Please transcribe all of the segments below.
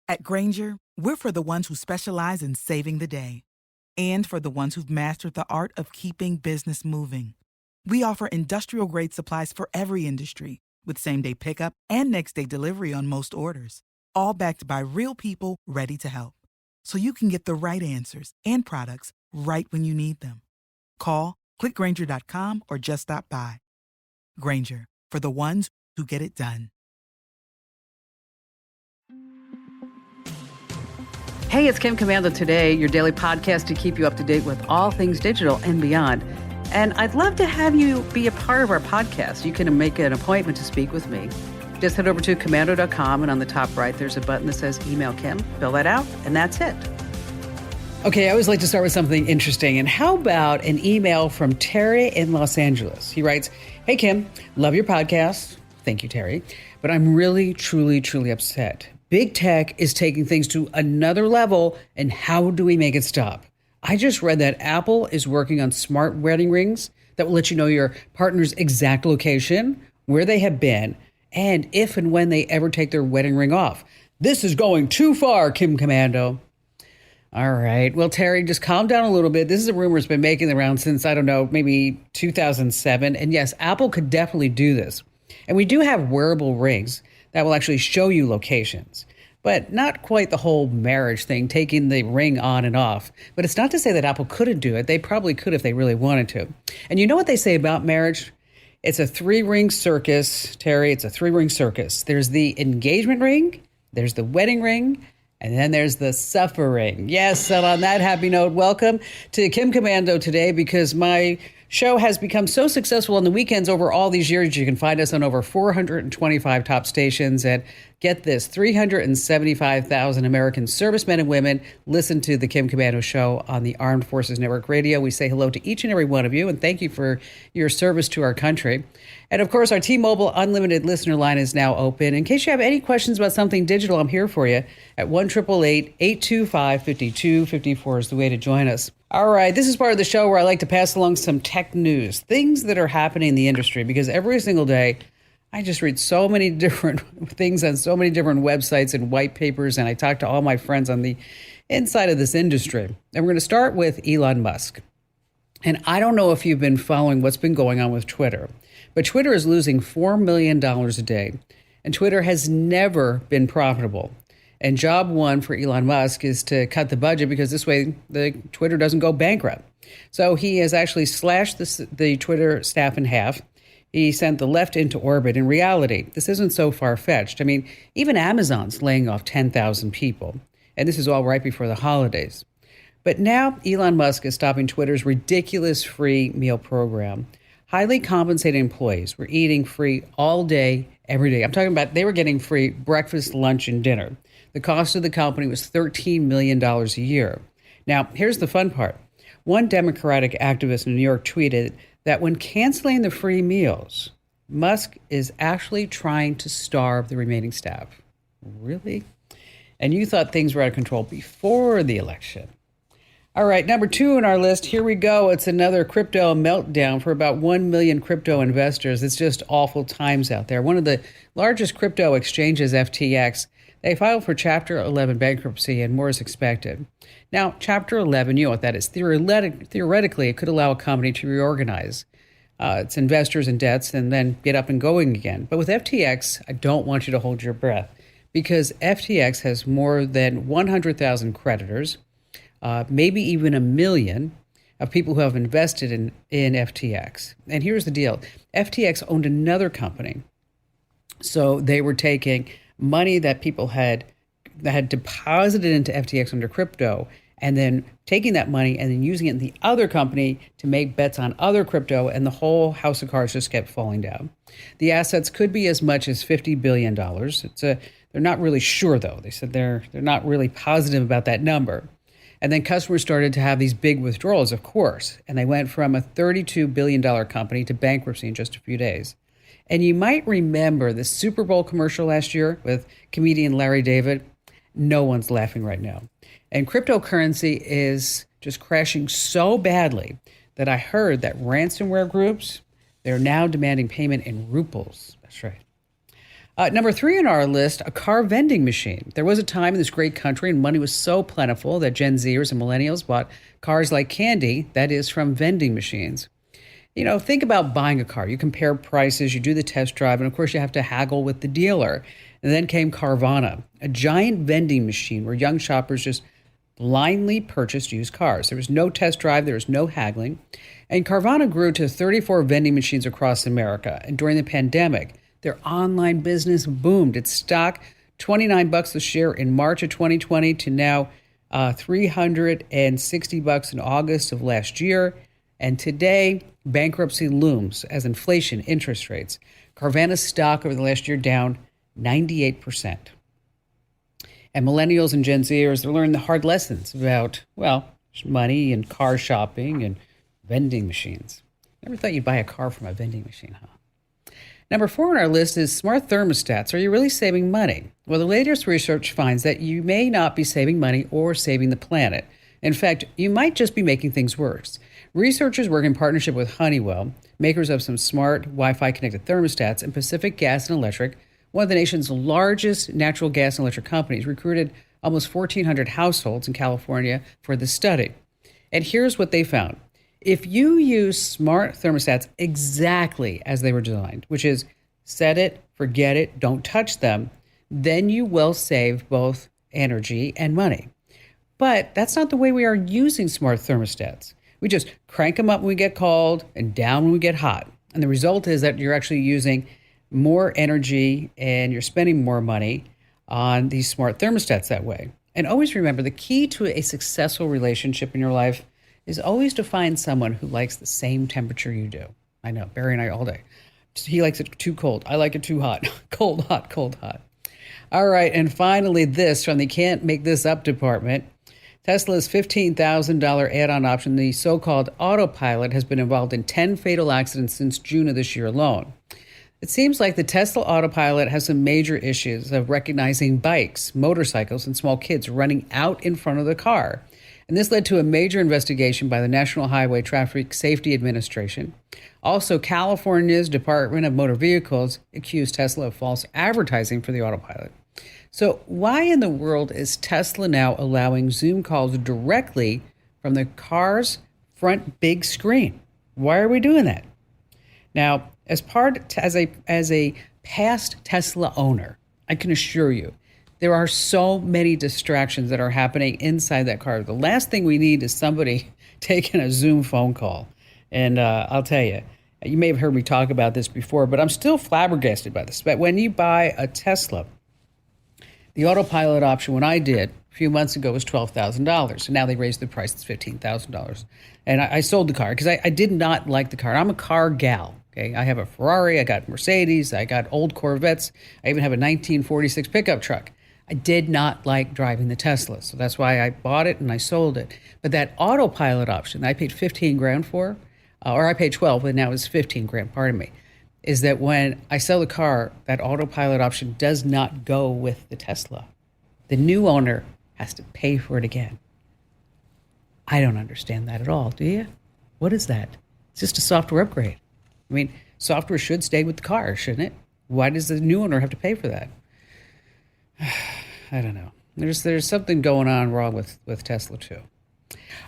At Granger, we're for the ones who specialize in saving the day and for the ones who've mastered the art of keeping business moving. We offer industrial-grade supplies for every industry with same-day pickup and next-day delivery on most orders, all backed by real people ready to help. So you can get the right answers and products right when you need them. Call, clickgranger.com, or just stop by. Granger, for the ones who get it done. Hey, it's Kim Commando Today, your daily podcast to keep you up to date with all things digital and beyond. And I'd love to have you be a part of our podcast. You can make an appointment to speak with me. Just head over to commando.com, and on the top right, there's a button that says Email Kim. Fill that out, and that's it. Okay, I always like to start with something interesting. And how about an email from Terry in Los Angeles? He writes, "Hey, Kim, love your podcast." Thank you, Terry. "But I'm really, truly, truly upset. Big tech is taking things to another level, and how do we make it stop? I just read that Apple is working on smart wedding rings that will let you know your partner's exact location, where they have been, and if and when they ever take their wedding ring off. This is going too far, Kim Commando." All right. Well, Terry, just calm down a little bit. This is a rumor that's been making the rounds since, I don't know, maybe 2007. And yes, Apple could definitely do this. And we do have wearable rings that will actually show you locations, but not quite the whole marriage thing, taking the ring on and off. But it's not to say that Apple couldn't do it. They probably could if they really wanted to. And you know what they say about marriage? It's a 3-ring circus, Terry. It's a 3-ring circus. There's the engagement ring, there's the wedding ring, and then there's the suffering. Yes, and on that happy note, welcome to Kim Commando Today, because my show has become so successful on the weekends over all these years. You can find us on over 425 top stations. And get this, 375,000 American servicemen and women listen to the Kim Commando Show on the Armed Forces Network Radio. We say hello to each and every one of you, and thank you for your service to our country. And of course, our T-Mobile Unlimited listener line is now open. In case you have any questions about something digital, I'm here for you at 1-888-825-5254 is the way to join us. All right, this is part of the show where I like to pass along some tech news, things that are happening in the industry, because every single day I just read so many different things on so many different websites and white papers, and I talk to all my friends on the inside of this industry. And we're going to start with Elon Musk. And I don't know if you've been following what's been going on with Twitter, but Twitter is losing $4 million a day, and Twitter has never been profitable. And job one for Elon Musk is to cut the budget, because this way the Twitter doesn't go bankrupt. So he has actually slashed the Twitter staff in half. He sent the left into orbit. In reality, this isn't so far-fetched. I mean, even Amazon's laying off 10,000 people. And this is all right before the holidays. But now Elon Musk is stopping Twitter's ridiculous free meal program. Highly compensated employees were eating free all day, every day. I'm talking about they were getting free breakfast, lunch, and dinner. The cost of the company was $13 million a year. Now, here's the fun part. One Democratic activist in New York tweeted that when canceling the free meals, Musk is actually trying to starve the remaining staff. Really? And you thought things were out of control before the election. All right, number 2 on our list. Here we go. It's another crypto meltdown for about 1 million crypto investors. It's just awful times out there. One of the largest crypto exchanges, FTX, they filed for Chapter 11 bankruptcy, and more is expected. Now, Chapter 11, you know what that is. Theoretically, it could allow a company to reorganize its investors and debts and then get up and going again. But with FTX, I don't want you to hold your breath, because FTX has more than 100,000 creditors, maybe even 1 million of people who have invested in FTX. And here's the deal. FTX owned another company. So they were taking money that people had deposited into FTX under crypto, and then taking that money and then using it in the other company to make bets on other crypto, and the whole house of cards just kept falling down. The assets could be as much as $50 billion. They're not really sure, though. They said they're not really positive about that number. And then customers started to have these big withdrawals, of course, and they went from a $32 billion company to bankruptcy in just a few days. And you might remember the Super Bowl commercial last year with comedian Larry David. No one's laughing right now. And cryptocurrency is just crashing so badly that I heard that ransomware groups, they're now demanding payment in rubles. That's right. Number 3 on our list, a car vending machine. There was a time in this great country and money was so plentiful that Gen Zers and millennials bought cars like candy, that is, from vending machines. Think about buying a car. You compare prices, you do the test drive, and of course you have to haggle with the dealer. And then came Carvana, a giant vending machine where young shoppers just blindly purchased used cars. There was no test drive, there was no haggling. And Carvana grew to 34 vending machines across America. And during the pandemic, their online business boomed. Its stock, $29 a share in March of 2020 to now $360 in August of last year. And today, bankruptcy looms as inflation, interest rates. Carvana's stock over the last year down 98%. And millennials and Gen Zers, they're learning the hard lessons about, money and car shopping and vending machines. Never thought you'd buy a car from a vending machine, huh? Number 4 on our list is smart thermostats. Are you really saving money? Well, the latest research finds that you may not be saving money or saving the planet. In fact, you might just be making things worse. Researchers work in partnership with Honeywell, makers of some smart Wi-Fi connected thermostats, and Pacific Gas and Electric, one of the nation's largest natural gas and electric companies, recruited almost 1,400 households in California for the study. And here's what they found. If you use smart thermostats exactly as they were designed, which is set it, forget it, don't touch them, then you will save both energy and money. But that's not the way we are using smart thermostats. We just crank them up when we get cold and down when we get hot. And the result is that you're actually using more energy and you're spending more money on these smart thermostats that way. And always remember, the key to a successful relationship in your life is always to find someone who likes the same temperature you do. I know, Barry and I all day. He likes it too cold. I like it too hot. Cold, hot, cold, hot. All right, and finally this from the Can't Make This Up department. Tesla's $15,000 add-on option, the so-called autopilot, has been involved in 10 fatal accidents since June of this year alone. It seems like the Tesla autopilot has some major issues of recognizing bikes, motorcycles, and small kids running out in front of the car. And this led to a major investigation by the National Highway Traffic Safety Administration. Also, California's Department of Motor Vehicles accused Tesla of false advertising for the autopilot. So why in the world is Tesla now allowing Zoom calls directly from the car's front big screen? Why are we doing that? Now, as a past Tesla owner, I can assure you, there are so many distractions that are happening inside that car. The last thing we need is somebody taking a Zoom phone call. And I'll tell you, you may have heard me talk about this before, but I'm still flabbergasted by this. But when you buy a Tesla, the autopilot option, when I did a few months ago, was $12,000. And now they raised the price, it's $15,000. And I sold the car because I did not like the car. I'm a car gal. Okay, I have a Ferrari, I got Mercedes, I got old Corvettes, I even have a 1946 pickup truck. I did not like driving the Tesla, so that's why I bought it and I sold it. But that autopilot option that I paid $15,000 for, or I paid 12, but now it's $15,000, pardon me, is that when I sell the car, that autopilot option does not go with the Tesla. The new owner has to pay for it again. I don't understand that at all, do you? What is that? It's just a software upgrade. I mean, software should stay with the car, shouldn't it? Why does the new owner have to pay for that? I don't know. There's something going on wrong with Tesla too.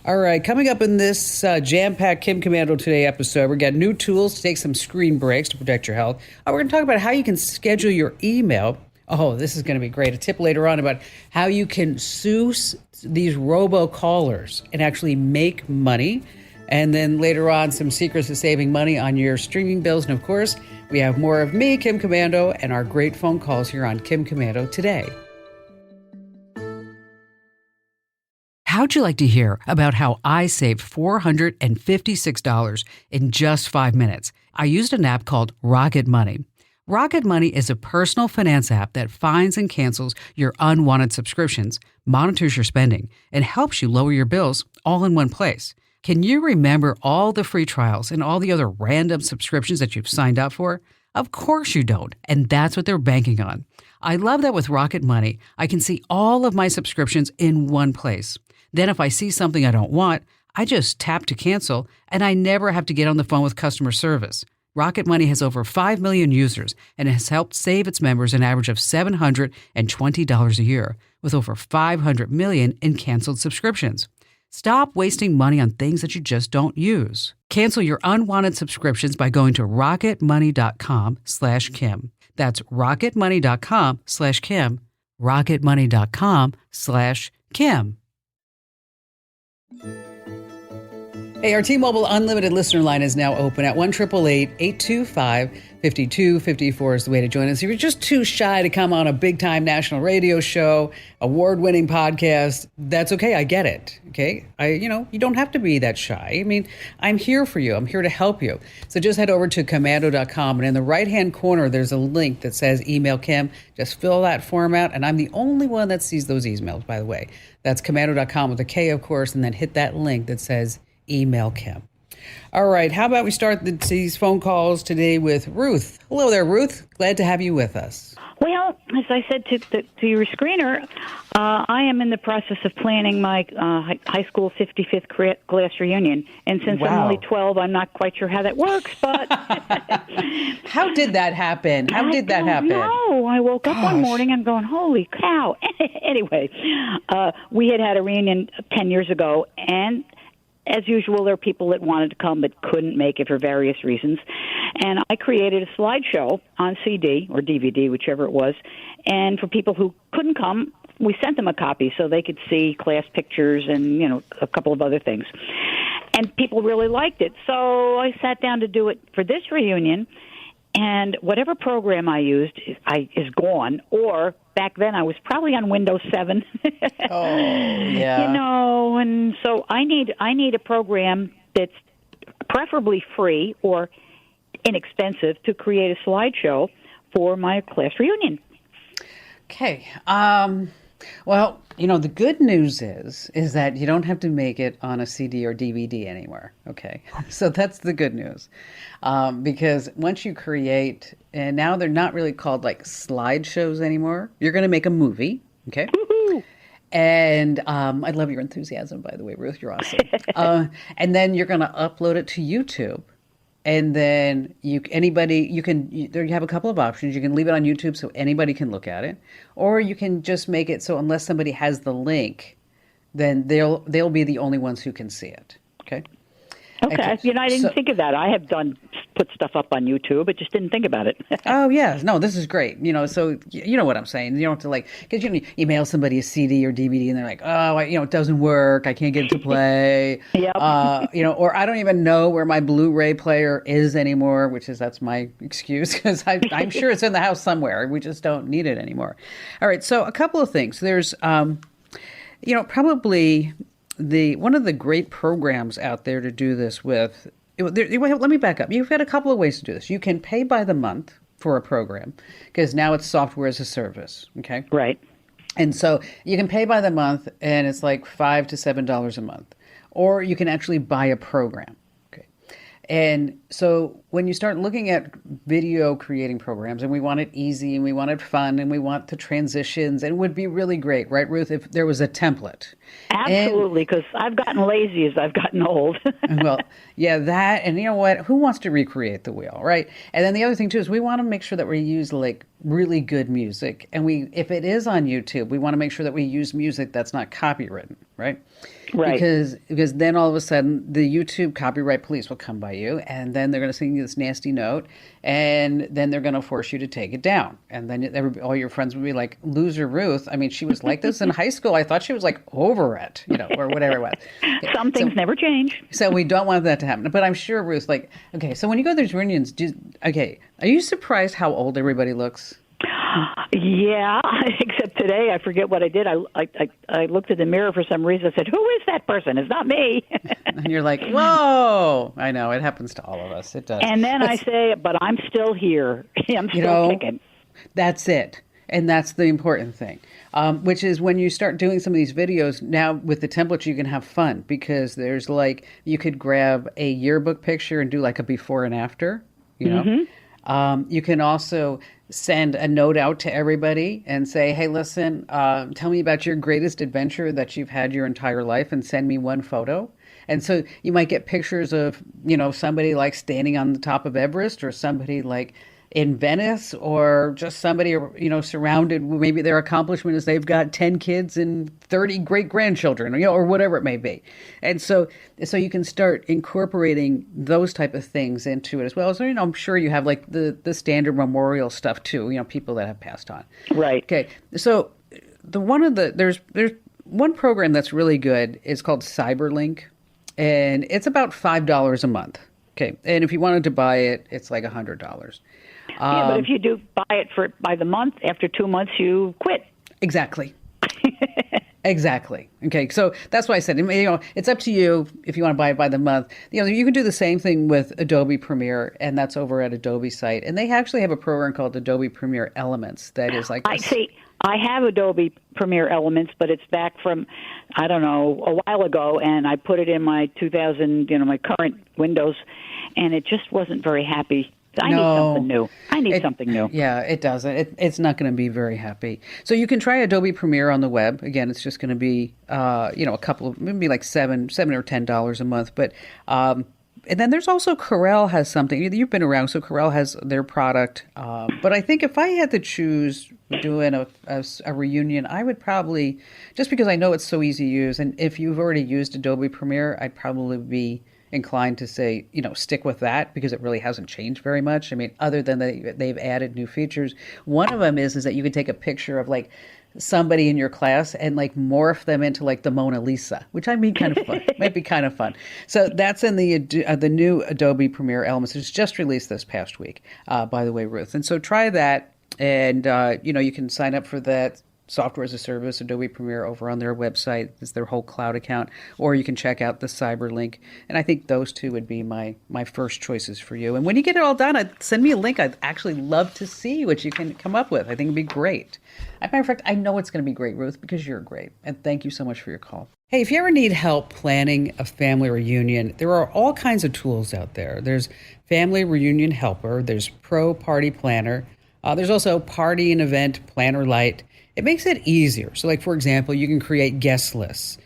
All right, coming up in this jam-packed Kim Komando Today episode, we got new tools to take some screen breaks to protect your health. We're going to talk about how you can schedule your email. Oh, this is going to be great. A tip later on about how you can sue these robocallers and actually make money. And then later on, some secrets to saving money on your streaming bills. And of course, we have more of me, Kim Komando, and our great phone calls here on Kim Komando Today. How'd you like to hear about how I saved $456 in just 5 minutes? I used an app called Rocket Money. Rocket Money is a personal finance app that finds and cancels your unwanted subscriptions, monitors your spending, and helps you lower your bills all in one place. Can you remember all the free trials and all the other random subscriptions that you've signed up for? Of course you don't, and that's what they're banking on. I love that with Rocket Money, I can see all of my subscriptions in one place. Then if I see something I don't want, I just tap to cancel, and I never have to get on the phone with customer service. Rocket Money has over 5 million users and has helped save its members an average of $720 a year, with over 500 million in canceled subscriptions. Stop wasting money on things that you just don't use. Cancel your unwanted subscriptions by going to rocketmoney.com/Kim. That's rocketmoney.com/Kim. rocketmoney.com/Kim. Hey, our T-Mobile Unlimited listener line is now open at 1-888-825-5254 is the way to join us. If you're just too shy to come on a big-time national radio show, award-winning podcast, that's okay. I get it, okay? You don't have to be that shy. I mean, I'm here for you. I'm here to help you. So just head over to commando.com, and in the right-hand corner, there's a link that says Email Kim. Just fill that form out, and I'm the only one that sees those emails, by the way. That's commando.com with a K, of course, and then hit that link that says Email Kim. All right, how about we start these phone calls today with Ruth. Hello there, Ruth. Glad to have you with us. Well, as I said to your screener, I am in the process of planning my high school 55th class reunion. And since I'm only 12, I'm not quite sure how that works, but... How did that happen? No, I woke up one morning and going, holy cow. Anyway, we had a reunion 10 years ago, and as usual, there are people that wanted to come but couldn't make it for various reasons. And I created a slideshow on CD or DVD, whichever it was. And for people who couldn't come, we sent them a copy so they could see class pictures and, a couple of other things. And people really liked it. So I sat down to do it for this reunion. And whatever program I used is gone, or back then I was probably on Windows 7. Oh, yeah. And so I need a program that's preferably free or inexpensive to create a slideshow for my class reunion. Okay. Well, the good news is that you don't have to make it on a CD or DVD anymore. Okay. So that's the good news. Because once you create, and now they're not really called like slideshows anymore. You're going to make a movie. Okay. Woo-hoo. And I love your enthusiasm, by the way, Ruth. You're awesome. And then you're going to upload it to YouTube. And then you have a couple of options. You can leave it on YouTube so anybody can look at it, or you can just make it so unless somebody has the link, then they'll be the only ones who can see it. Okay. Okay. I didn't think of that. I have put stuff up on YouTube, but just didn't think about it. Oh, yeah. No, this is great. So you know what I'm saying. You don't have to because you email somebody a CD or DVD and they're like, oh, it doesn't work. I can't get it to play. Yep. Or I don't even know where my Blu-ray player is anymore, that's my excuse because I'm sure it's in the house somewhere. We just don't need it anymore. All right. So a couple of things. There's, probably one of the great programs out there to do this with. Let me back up. You've got a couple of ways to do this. You can pay by the month for a program because now it's software as a service. Okay. Right. And so you can pay by the month and it's like $5 to $7 a month, or you can actually buy a program. Okay. And so when you start looking at video creating programs, and we want it easy and we want it fun and we want the transitions, and it would be really great, right, Ruth, if there was a template. Absolutely, because I've gotten lazy as I've gotten old. Well, yeah, that, and you know what? Who wants to recreate the wheel, right? And then the other thing, too, is we want to make sure that we use, really good music. And if it is on YouTube, we want to make sure that we use music that's not copywritten, right? Right. Because then all of a sudden, the YouTube copyright police will come by you, and then they're going to send you this nasty note, and then they're going to force you to take it down. And then all your friends will be like, loser Ruth. I mean, she was like this in high school. I thought she was over it, or whatever it was. Some things never change. So we don't want that to happen. But I'm sure, Ruth, okay, so when you go to these reunions, are you surprised how old everybody looks? Yeah, except today I forget what I did. I looked at the mirror for some reason. I said, "Who is that person? It's not me." And you're like, "Whoa!" I know it happens to all of us. It does. And then I say, "But I'm still here. I'm still kicking." That's it, and that's the important thing. Which is when you start doing some of these videos now with the templates, you can have fun because there's you could grab a yearbook picture and do a before and after. You can also send a note out to everybody and say, hey, listen, tell me about your greatest adventure that you've had your entire life and send me one photo. And so you might get pictures of, somebody like standing on the top of Everest, or somebody like in Venice, or just somebody, surrounded. Maybe their accomplishment is they've got 10 kids and 30 great grandchildren, or whatever it may be. And so you can start incorporating those type of things into it as well. So, I'm sure you have like the standard memorial stuff too, people that have passed on. Right. Okay. So there's one program that's really good. It's called Cyberlink, and it's about $5 a month. Okay. And if you wanted to buy it, it's like $100. Yeah, but if you do buy it by the month, after 2 months, you quit. Exactly. Exactly. Okay. So that's why I said, it's up to you if you want to buy it by the month. You can do the same thing with Adobe Premiere, and that's over at Adobe site. And they actually have a program called Adobe Premiere Elements that is like... I have Adobe Premiere Elements, but it's back from, I don't know, a while ago, and I put it in my 2000, my current Windows, and it just wasn't very happy. I need something new. Yeah, it doesn't. It's not going to be very happy. So you can try Adobe Premiere on the web. Again, it's just going to be, a couple of, maybe like $7 or $10 a month. But, and then there's also Corel has something. You've been around, so Corel has their product. But I think if I had to choose doing a reunion, I would probably, just because I know it's so easy to use, and if you've already used Adobe Premiere, I'd probably be inclined to say, stick with that, because it really hasn't changed very much. I mean, other than they've added new features. One of them is that you could take a picture of like somebody in your class and like morph them into like the Mona Lisa, which I mean kind of fun. Might be kind of fun. So that's in the new Adobe Premiere Elements. It's just released this past week, by the way, Ruth. And so try that, and you can sign up for that software as a service, Adobe Premiere, over on their website. It's their whole cloud account, or you can check out the Cyberlink. And I think those two would be my first choices for you. And when you get it all done, send me a link. I'd actually love to see what you can come up with. I think it'd be great. As a matter of fact, I know it's going to be great, Ruth, because you're great. And thank you so much for your call. Hey, if you ever need help planning a family reunion, there are all kinds of tools out there. There's Family Reunion Helper. There's Pro Party Planner. There's also Party and Event Planner Lite. It makes it easier. So like, for example, you can create guest lists.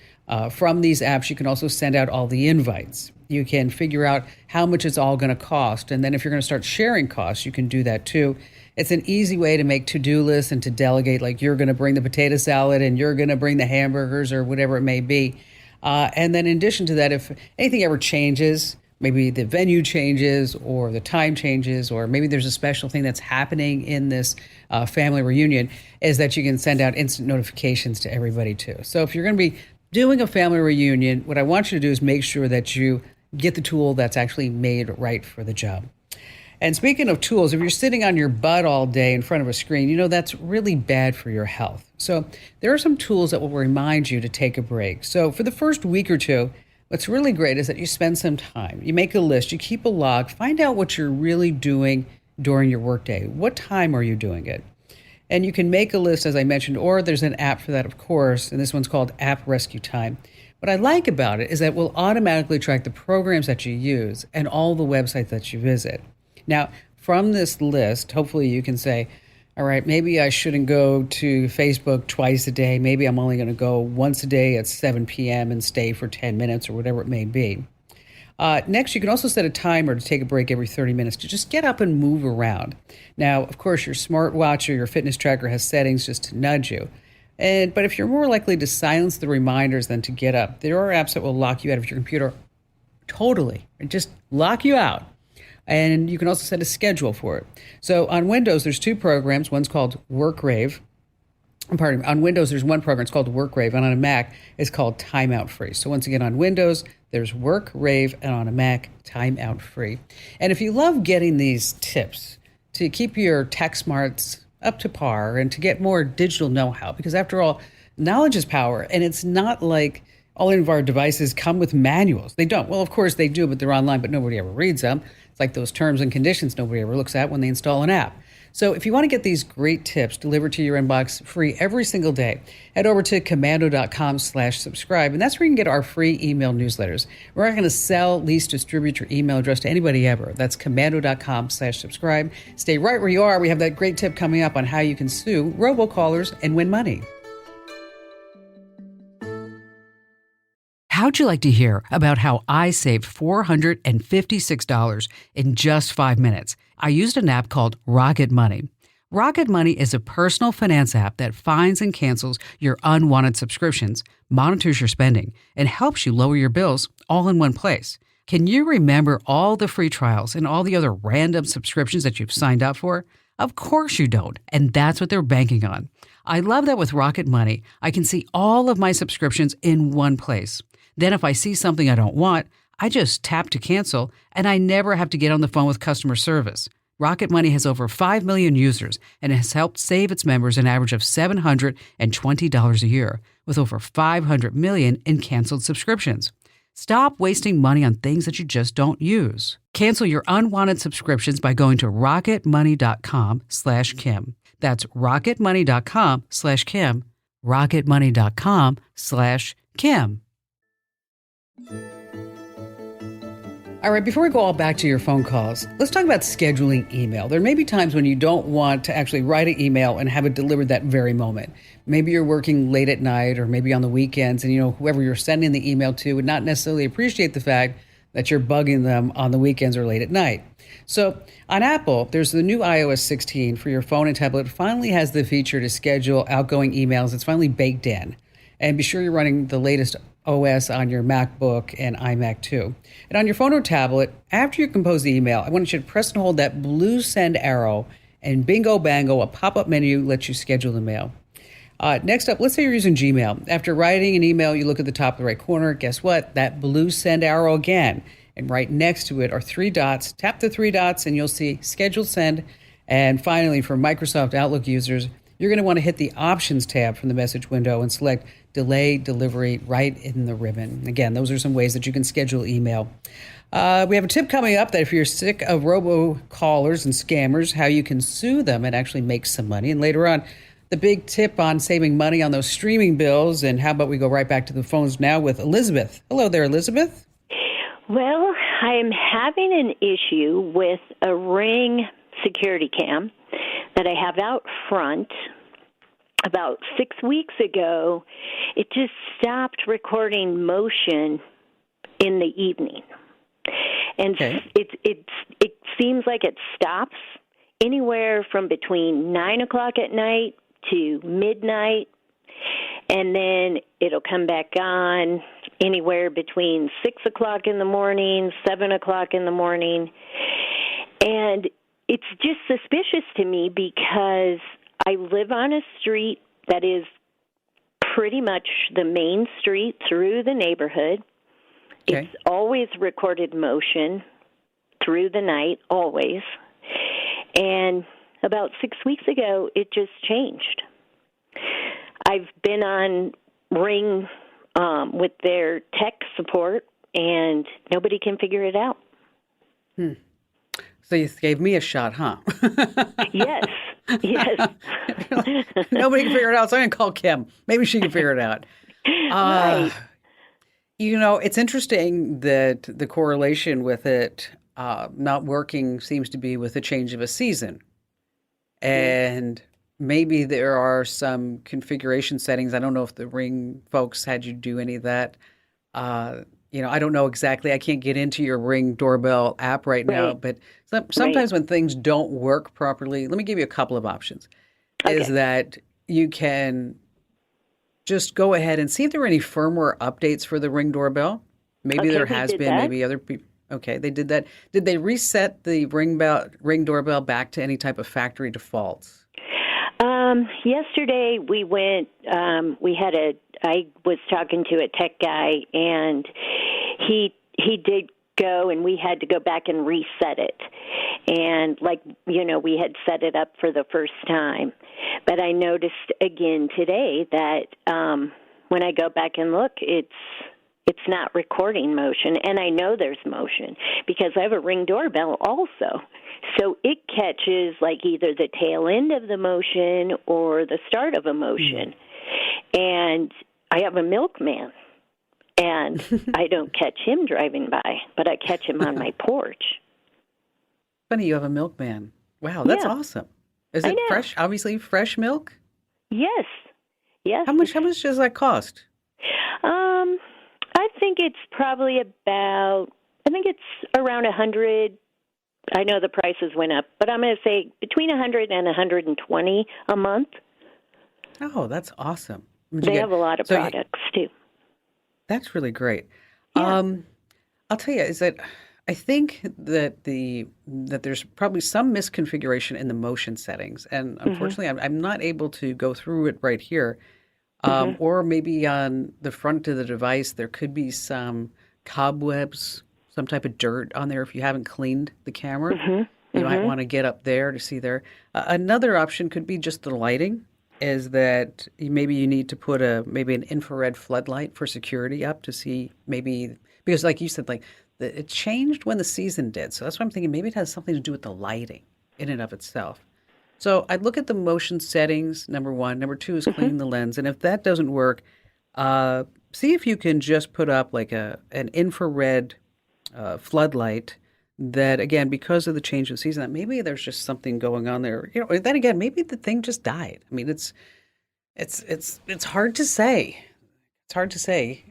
From these apps, you can also send out all the invites. You can figure out how much it's all going to cost. And then if you're going to start sharing costs, you can do that too. It's an easy way to make to-do lists and to delegate, like you're going to bring the potato salad and you're going to bring the hamburgers or whatever it may be. And then in addition to that, if anything ever changes, maybe the venue changes or the time changes, or maybe there's a special thing that's happening in this family reunion, is that you can send out instant notifications to everybody too. So if you're going to be doing a family reunion, what I want you to do is make sure that you get the tool that's actually made right for the job. And speaking of tools, if you're sitting on your butt all day in front of a screen, that's really bad for your health. So there are some tools that will remind you to take a break. So for the first week or two, what's really great is that you spend some time. You make a list, you keep a log, find out what you're really doing during your workday. What time are you doing it? And you can make a list, as I mentioned, or there's an app for that, of course, and this one's called App Rescue Time. What I like about it is that it will automatically track the programs that you use and all the websites that you visit. Now, from this list, hopefully you can say, all right, maybe I shouldn't go to Facebook twice a day. Maybe I'm only going to go once a day at 7 p.m. and stay for 10 minutes or whatever it may be. Next, you can also set a timer to take a break every 30 minutes to just get up and move around. Now, of course, your smartwatch or your fitness tracker has settings just to nudge you. But if you're more likely to silence the reminders than to get up, there are apps that will lock you out of your computer totally, and just lock you out. And you can also set a schedule for it. So on Windows, there's two programs. One's called WorkRave. On Windows, there's one program. It's called WorkRave. And on a Mac, it's called Timeout Free. So once again, on Windows, there's WorkRave. And on a Mac, Timeout Free. And if you love getting these tips to keep your tech smarts up to par and to get more digital know-how, because after all, knowledge is power. And it's not like all of our devices come with manuals. They don't. Well, of course they do, but they're online, but nobody ever reads them. It's like those terms and conditions nobody ever looks at when they install an app. So if you want to get these great tips delivered to your inbox free every single day, head over to commando.com/subscribe. And that's where you can get our free email newsletters. We're not going to sell, lease, distribute your email address to anybody ever. That's commando.com/subscribe. Stay right where you are. We have that great tip coming up on how you can sue robocallers and win money. How'd you like to hear about how I saved $456 in just 5 minutes? I used an app called Rocket Money. Rocket Money is a personal finance app that finds and cancels your unwanted subscriptions, monitors your spending, and helps you lower your bills all in one place. Can you remember all the free trials and all the other random subscriptions that you've signed up for? Of course you don't, and that's what they're banking on. I love that with Rocket Money, I can see all of my subscriptions in one place. Then if I see something I don't want, I just tap to cancel, and I never have to get on the phone with customer service. Rocket Money has over 5 million users and has helped save its members an average of $720 a year, with over 500 million in canceled subscriptions. Stop wasting money on things that you just don't use. Cancel your unwanted subscriptions by going to rocketmoney.com/Kim. That's rocketmoney.com/Kim. rocketmoney.com/Kim. All right, before we go all back to your phone calls, let's talk about scheduling email. There may be times when you don't want to actually write an email and have it delivered that very moment. Maybe you're working late at night or maybe on the weekends, and whoever you're sending the email to would not necessarily appreciate the fact that you're bugging them on the weekends or late at night. So on Apple, there's the new iOS 16 for your phone and tablet. It finally has the feature to schedule outgoing emails. It's finally baked in. And be sure you're running the latest OS on your MacBook and iMac too. And on your phone or tablet, after you compose the email, I want you to press and hold that blue send arrow, and bingo bango, a pop-up menu lets you schedule the mail. Next up, let's say you're using Gmail. After writing an email, you look at the top of the right corner. Guess what? That blue send arrow again. And right next to it are 3 dots. Tap the 3 dots and you'll see schedule send. And finally, for Microsoft Outlook users, you're going to want to hit the Options tab from the message window and select Delay Delivery right in the ribbon. Again, those are some ways that you can schedule email. We have a tip coming up that if you're sick of robocallers and scammers, how you can sue them and actually make some money. And later on, the big tip on saving money on those streaming bills. And how about we go right back to the phones now with Elizabeth. Hello there, Elizabeth. Well, I'm having an issue with a Ring security cam that I have out front. About 6 weeks ago, it just stopped recording motion in the evening. And okay. it seems like it stops anywhere from between 9 o'clock at night to midnight, and then it'll come back on anywhere between 6 o'clock in the morning, 7 o'clock in the morning. And it's just suspicious to me because I live on a street that is pretty much the main street through the neighborhood. Okay. It's always recorded motion through the night, always. And about 6 weeks ago, it just changed. I've been on Ring with their tech support, and nobody can figure it out. So you gave me a shot, huh? Yes. Nobody can figure it out, so I'm going to call Kim. Maybe she can figure it out. Right. It's interesting that the correlation with it not working seems to be with the change of a season. And maybe there are some configuration settings. I don't know if the Ring folks had you do any of that. I don't know exactly. I can't get into your Ring doorbell app right now, but sometimes when things don't work properly, let me give you a couple of options. Okay. Is that you can just go ahead and see if there are any firmware updates for the Ring doorbell. Maybe there has been, that. Maybe other people. Okay, they did that. Did they reset the Ring doorbell back to any type of factory defaults? Yesterday we went, I was talking to a tech guy, and he did go, and we had to go back and reset it. And we had set it up for the first time. But I noticed again today that when I go back and look, it's not recording motion, and I know there's motion because I have a Ring doorbell also. So it catches either the tail end of the motion or the start of a motion. And I have a milkman, and I don't catch him driving by, but I catch him on my porch. Funny, you have a milkman. Wow, that's awesome. Is it fresh? Obviously, fresh milk? Yes. How much does that cost? I think it's probably around 100. I know the prices went up, but I'm going to say between 100 and 120 a month. Oh, that's awesome. They have a lot of products too. That's really great. Yeah. I'll tell you, is that I think that that there's probably some misconfiguration in the motion settings, and unfortunately, I'm not able to go through it right here. Or maybe on the front of the device, there could be some cobwebs, some type of dirt on there if you haven't cleaned the camera. You might want to get up there to see there. Another option could be just the lighting, is that maybe you need to put maybe an infrared floodlight for security up to see maybe, because like you said, like it changed when the season did. So that's why I'm thinking maybe it has something to do with the lighting in and of itself. So I'd look at the motion settings, number one. Number two is cleaning the lens. And if that doesn't work, see if you can just put up like an infrared floodlight that, again, because of the change of season, that maybe there's just something going on there. You know, then again, maybe the thing just died. I mean, it's hard to say. It's hard to say.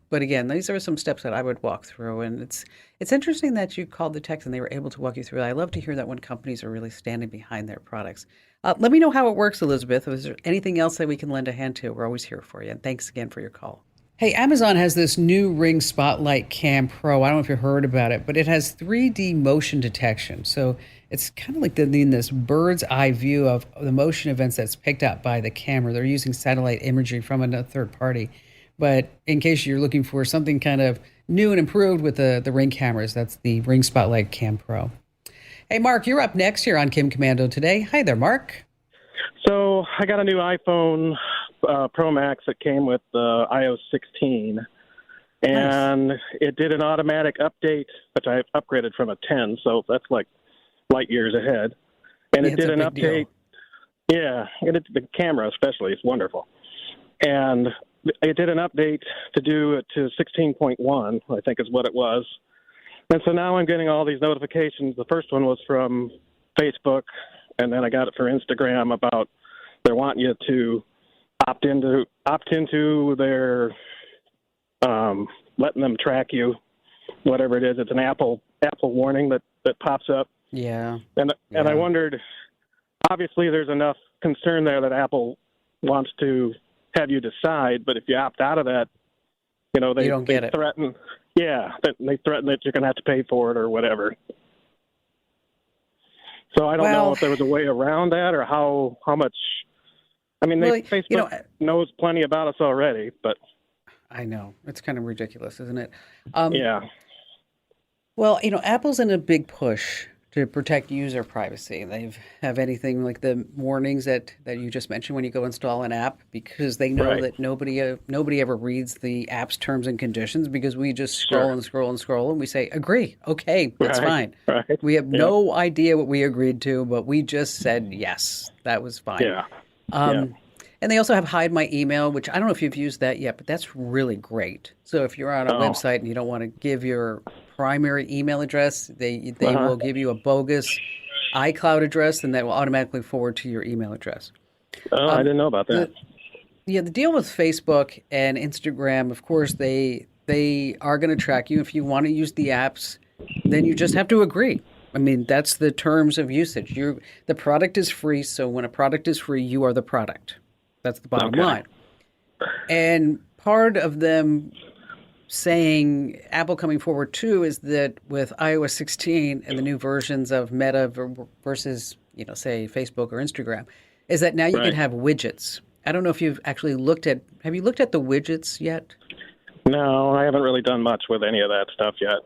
But again, these are some steps that I would walk through, and it's interesting that you called the tech and they were able to walk you through that. I love to hear that when companies are really standing behind their products. Let me know how it works, Elizabeth. Is there anything else that we can lend a hand to? We're always here for you, and thanks again for your call. Hey, Amazon has this new Ring Spotlight Cam Pro. I don't know if you heard about it, but it has 3D motion detection. So it's kind of like in this bird's eye view of the motion events that's picked up by the camera. They're using satellite imagery from another third party. But in case you're looking for something kind of new and improved with the Ring cameras, that's the Ring Spotlight Cam Pro. Hey, Mark, you're up next here on Kim Commando today. Hi there, Mark. So I got a new iPhone Pro Max that came with the iOS 16, and It did an automatic update, which I upgraded from a 10, so that's like light years ahead. And it did an update. Deal. Yeah, the camera especially is wonderful. And it did an update to do it to 16.1, I think is what it was. And so now I'm getting all these notifications. The first one was from Facebook, and then I got it for Instagram about they're wanting you to opt into their letting them track you, whatever it is. It's an Apple warning that pops up. Yeah. And I wondered, obviously there's enough concern there that Apple wants to have you decide, but if you opt out of that, you know, they threaten. Yeah, they threaten that you're going to have to pay for it or whatever. So I don't know if there was a way around that or how much. I mean, Facebook knows plenty about us already, but I know it's kind of ridiculous, isn't it? Yeah. Well, Apple's in a big push to protect user privacy. They have anything like the warnings that you just mentioned when you go install an app, because they know that nobody ever reads the app's terms and conditions, because we just scroll and scroll and scroll and we say, agree, okay, that's fine. Right. We have no idea what we agreed to, but we just said yes, that was fine. Yeah. And they also have Hide My Email, which I don't know if you've used that yet, but that's really great. So if you're on a website and you don't want to give your primary email address, they will give you a bogus iCloud address, and that will automatically forward to your email address. Oh, I didn't know about that. The deal with Facebook and Instagram, of course, they are going to track you. If you want to use the apps, then you just have to agree. I mean, that's the terms of usage. The product is free, so when a product is free, you are the product. That's the bottom line. And part of them saying, Apple coming forward too, is that with iOS 16 and the new versions of Meta versus, say Facebook or Instagram, is that now you can have widgets. I don't know if you've actually have you looked at the widgets yet? No, I haven't really done much with any of that stuff yet.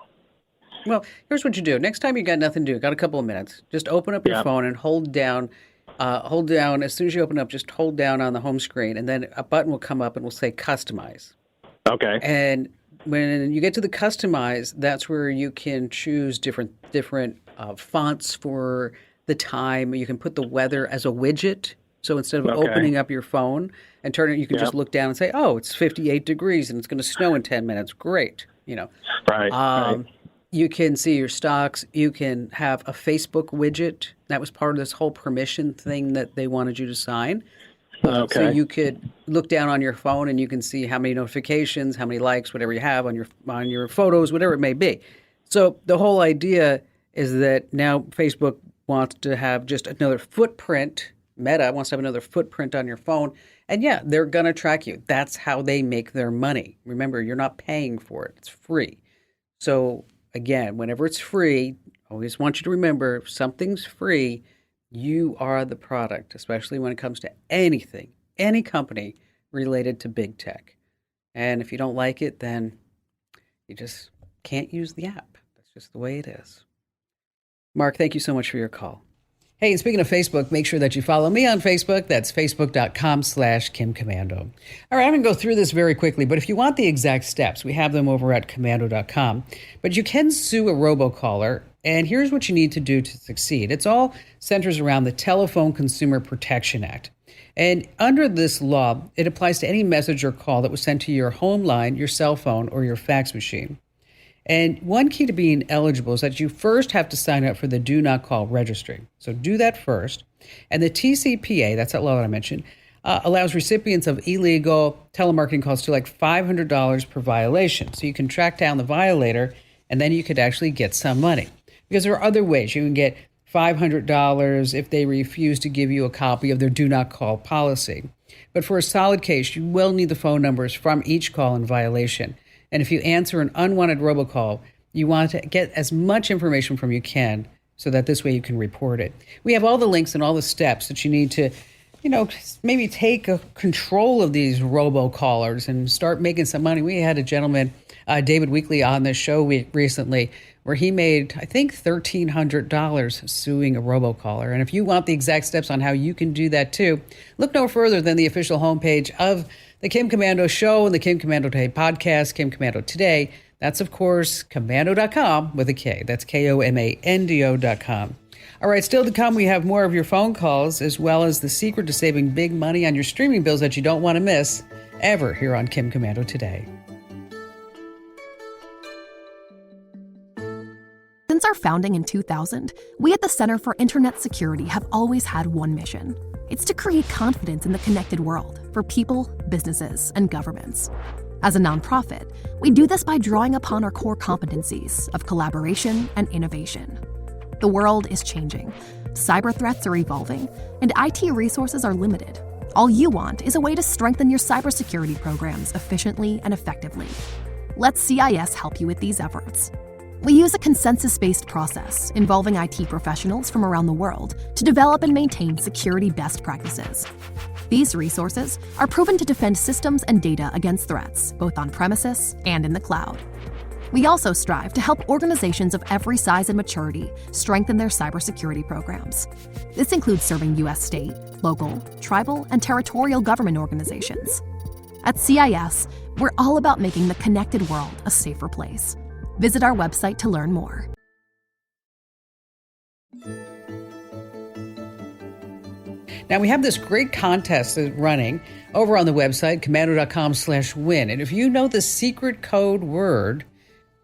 Well, here's what you do. Next time you got nothing to do, got a couple of minutes, just open up your phone and hold down. As soon as you open up, just hold down on the home screen, and then a button will come up and will say Customize. Okay. And when you get to the Customize, that's where you can choose different fonts for the time. You can put the weather as a widget. So instead of opening up your phone and turning it, you can just look down and say, oh, it's 58 degrees and it's going to snow in 10 minutes. Great. Right. You can see your stocks. You can have a Facebook widget. That was part of this whole permission thing that they wanted you to sign. Okay. So you could look down on your phone and you can see how many notifications, how many likes, whatever you have on your photos, whatever it may be. So the whole idea is that now Facebook wants to have just another footprint. Meta wants to have another footprint on your phone. And yeah, they're going to track you. That's how they make their money. Remember, you're not paying for it. It's free. So again, whenever it's free, I always want you to remember, if something's free, you are the product, especially when it comes to anything, any company related to big tech. And if you don't like it, then you just can't use the app. That's just the way it is. Mark, thank you so much for your call. Hey, and speaking of Facebook, make sure that you follow me on Facebook. That's facebook.com/Kim Komando. All right, I'm going to go through this very quickly, but if you want the exact steps, we have them over at komando.com. But you can sue a robocaller, and here's what you need to do to succeed. It's all centers around the Telephone Consumer Protection Act. And under this law, it applies to any message or call that was sent to your home line, your cell phone, or your fax machine. And one key to being eligible is that you first have to sign up for the Do Not Call registry. So do that first. And the TCPA, that's that law that I mentioned, allows recipients of illegal telemarketing calls to like $500 per violation. So you can track down the violator, and then you could actually get some money. Because there are other ways. You can get $500 if they refuse to give you a copy of their Do Not Call policy. But for a solid case, you will need the phone numbers from each call in violation. And if you answer an unwanted robocall, you want to get as much information from you can so that this way you can report it. We have all the links and all the steps that you need to, maybe take control of these robocallers and start making some money. We had a gentleman, David Weekley, on the show recently where he made, I think, $1,300 suing a robocaller. And if you want the exact steps on how you can do that too, look no further than the official homepage of The Kim Komando Show and the Kim Komando Today podcast, Kim Komando Today. That's, of course, komando.com with a K. That's KOMANDO.com. All right, still to come, we have more of your phone calls, as well as the secret to saving big money on your streaming bills that you don't want to miss ever here on Kim Komando Today. Since our founding in 2000, we at the Center for Internet Security have always had one mission. It's to create confidence in the connected world for people, businesses, and governments. As a nonprofit, we do this by drawing upon our core competencies of collaboration and innovation. The world is changing, cyber threats are evolving, and IT resources are limited. All you want is a way to strengthen your cybersecurity programs efficiently and effectively. Let CIS help you with these efforts. We use a consensus-based process involving IT professionals from around the world to develop and maintain security best practices. These resources are proven to defend systems and data against threats, both on premises and in the cloud. We also strive to help organizations of every size and maturity strengthen their cybersecurity programs. This includes serving U.S. state, local, tribal, and territorial government organizations. At CIS, we're all about making the connected world a safer place. Visit our website to learn more. Now, we have this great contest running over on the website, komando.com/win. And if you know the secret code word,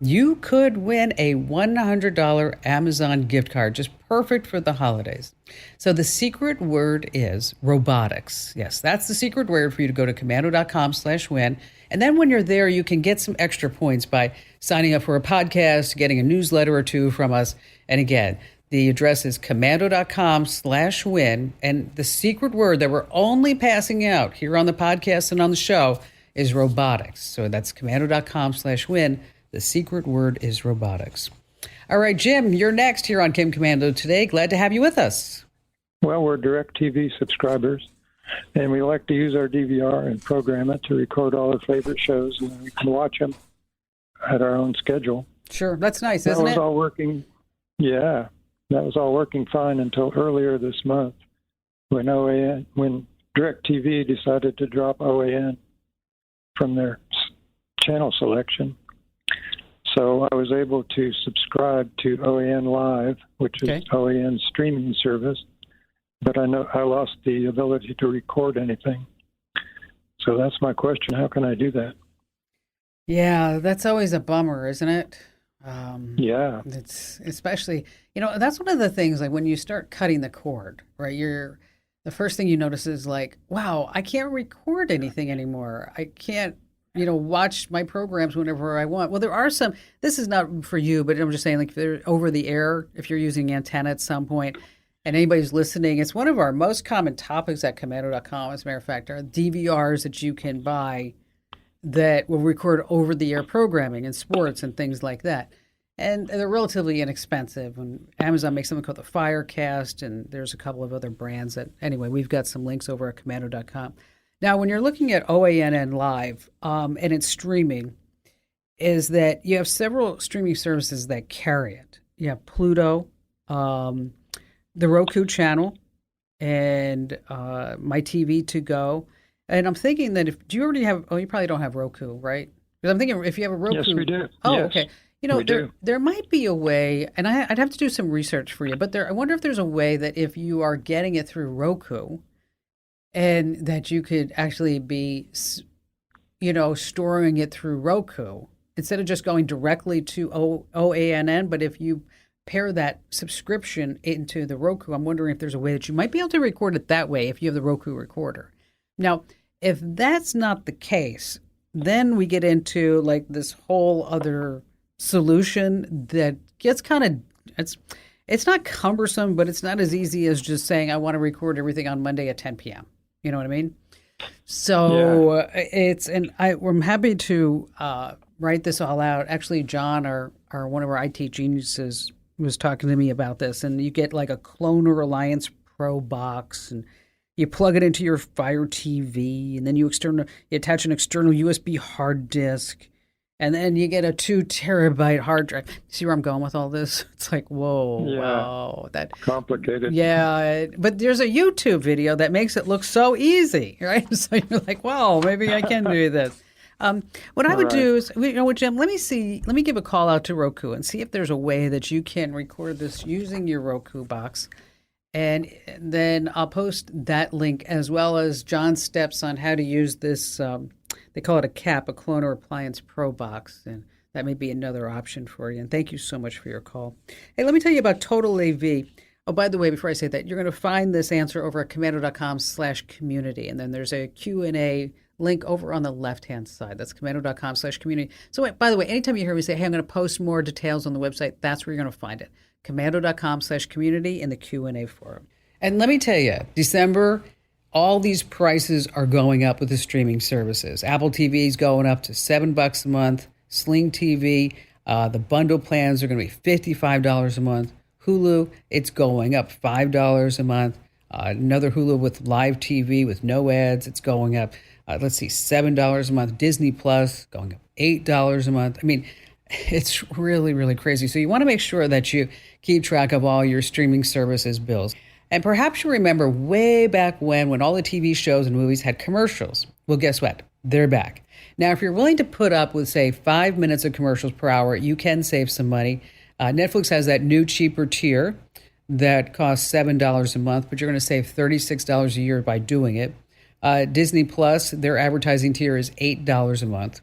you could win a $100 Amazon gift card, just perfect for the holidays. So the secret word is robotics. Yes, that's the secret word for you to go to komando.com/win. And then when you're there, you can get some extra points by signing up for a podcast, getting a newsletter or two from us. And again, the address is komando.com/win. And the secret word that we're only passing out here on the podcast and on the show is robotics. So that's komando.com/win. The secret word is robotics. All right, Jim, you're next here on Kim Komando Today. Glad to have you with us. Well, we're DirecTV subscribers, and we like to use our DVR and program it to record all our favorite shows, and then we can watch them at our own schedule. Sure, that's nice, that isn't was it? All working. Yeah, that was all working fine until earlier this month when DirecTV decided to drop OAN from their channel selection. So I was able to subscribe to OAN Live, which is OAN's streaming service, but I lost the ability to record anything. So that's my question. How can I do that? Yeah, that's always a bummer, isn't it? Yeah. It's especially, that's one of the things, like when you start cutting the cord, right? the first thing you notice is like, wow, I can't record anything anymore. I can't, watch my programs whenever I want. Well, there are some, this is not for you, but I'm just saying, like, if they're over the air, if you're using antenna at some point and anybody's listening, it's one of our most common topics at Commando.com, as a matter of fact, are DVRs that you can buy that will record over the air programming and sports and things like that. And they're relatively inexpensive. And Amazon makes something called the Firecast, and there's a couple of other brands that, anyway, we've got some links over at Commando.com. Now, when you're looking at OANN Live and it's streaming, is that you have several streaming services that carry it. You have Pluto, the Roku channel, and My TV To Go. And I'm thinking that do you already have, you probably don't have Roku, right? Because I'm thinking if you have a Roku. Yes, we do. Oh, yes. Okay. There might be a way, and I'd have to do some research for you, but I wonder if there's a way that if you are getting it through Roku, and that you could actually be, storing it through Roku instead of just going directly to OANN. But if you pair that subscription into the Roku, I'm wondering if there's a way that you might be able to record it that way if you have the Roku recorder. Now, if that's not the case, then we get into like this whole other solution that gets kind of, it's not cumbersome, but it's not as easy as just saying, I want to record everything on Monday at 10 p.m. You know what I mean? So I'm happy to write this all out. Actually, John, our one of our IT geniuses, was talking to me about this, and you get like a Cloner Alliance Pro box, and you plug it into your Fire TV, and then you attach an external USB hard disk, and then you get a 2 terabyte hard drive. See where I'm going with all this? It's like, whoa, wow. That complicated. Yeah, but there's a YouTube video that makes it look so easy, right? So you're like, wow, maybe I can do this. What I would do is, Jim, let me give a call out to Roku and see if there's a way that you can record this using your Roku box. And then I'll post that link as well as John's steps on how to use this. They call it a CAP, a Cloner Appliance Pro box, and that may be another option for you. And thank you so much for your call. Hey, let me tell you about Total AV. Oh, by the way, before I say that, you're going to find this answer over at commando.com/community. And then there's a Q&A link over on the left-hand side. That's commando.com/community. So, by the way, anytime you hear me say, hey, I'm going to post more details on the website, that's where you're going to find it. Commando.com/community in the Q&A forum. And let me tell you, December, all these prices are going up with the streaming services. Apple TV is going up to $7 a month. Sling TV, the bundle plans are going to be $55 a month. Hulu, it's going up $5 a month. Another Hulu with live TV with no ads, it's going up, $7 a month. Disney Plus, going up $8 a month. I mean, it's really, really crazy. So you want to make sure that you keep track of all your streaming services bills. And perhaps you remember way back when all the TV shows and movies had commercials. Well, guess what? They're back. Now, if you're willing to put up with, say, 5 minutes of commercials per hour, you can save some money. Netflix has that new cheaper tier that costs $7 a month, but you're going to save $36 a year by doing it. Disney Plus, their advertising tier is $8 a month.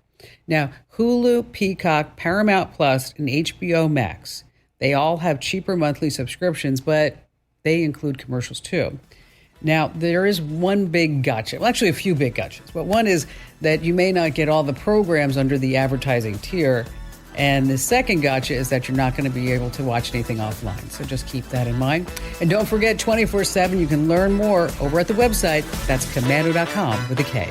Now, Hulu, Peacock, Paramount Plus, and HBO Max, they all have cheaper monthly subscriptions, but they include commercials too. Now, there is one big gotcha. Well, actually, a few big gotchas. But one is that you may not get all the programs under the advertising tier. And the second gotcha is that you're not going to be able to watch anything offline. So just keep that in mind. And don't forget, 24/7, you can learn more over at the website. That's commando.com with a K.